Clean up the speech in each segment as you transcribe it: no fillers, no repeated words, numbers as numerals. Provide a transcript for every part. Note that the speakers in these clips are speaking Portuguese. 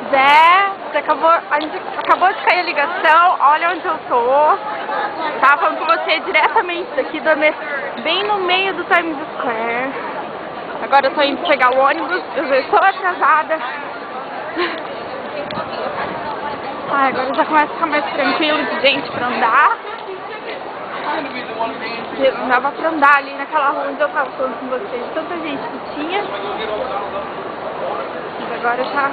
Zé, a gente acabou de cair a ligação, olha onde eu tô. Tava falando com você diretamente daqui, bem no meio do Times Square. Agora eu tô indo pegar o ônibus, eu já estou atrasada. Ai, agora já começa a ficar mais tranquilo de gente pra andar. Não dava pra andar ali naquela rua onde eu tava falando com vocês. Tanta gente que tinha. Mas agora tá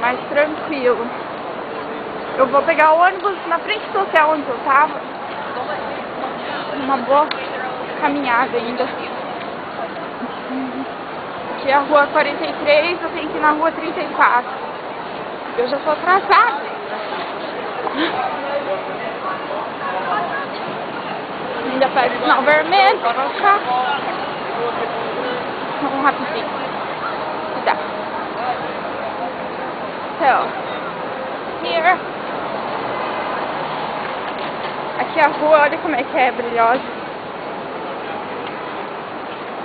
mais tranquilo. Eu vou pegar o ônibus na frente do hotel onde eu tava. Uma boa caminhada ainda. Aqui é a rua 43, eu tenho que ir na rua 34. Eu já tô atrasada. Ainda pego o sinal vermelho pra passar. Vamos rapidinho. Tá. So, here. Aqui a rua, olha como é que é brilhosa.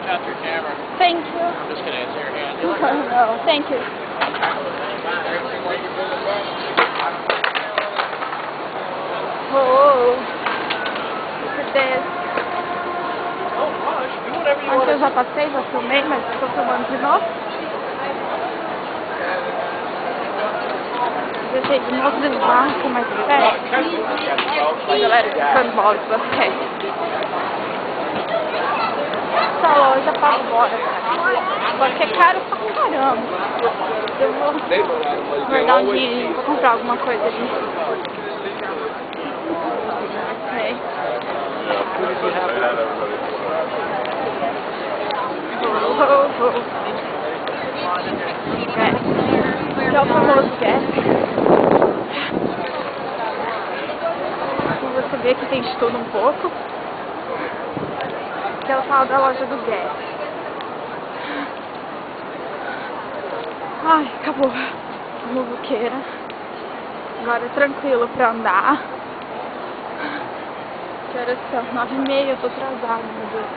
Got your camera. Thank you. I'm just gonna answer your hand. No, thank you. Oh, look at this. Don't rush. Do whatever you Antes want eu to já passei, já filmei, mas estou filmando de novo. Deixei de novo de barco mais perto. A galera jogando bola de basquete. Essa loja pra fora. Só que é caro pra caramba. Eu vou guardar um dinheirinho pra comprar alguma coisa ali. Ok. Esse é o famoso Gas. Como você vê que tem de tudo um pouco. Que é o tal da loja do Gas. Ai, acabou a muvuqueira. Agora é tranquilo pra andar. Que horas são? 9h30, eu tô atrasada, meu Deus.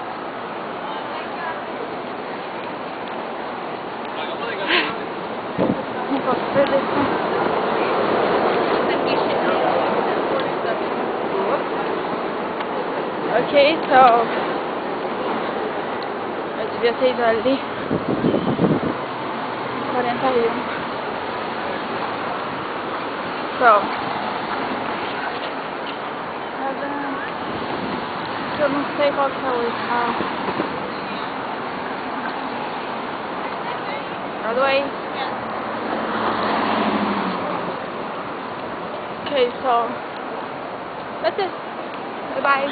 Não posso perder isso. Ok, so eu devia ter ido ali 41. So eu não sei qual que é o local. By the way. Okay, so that's it. Bye bye.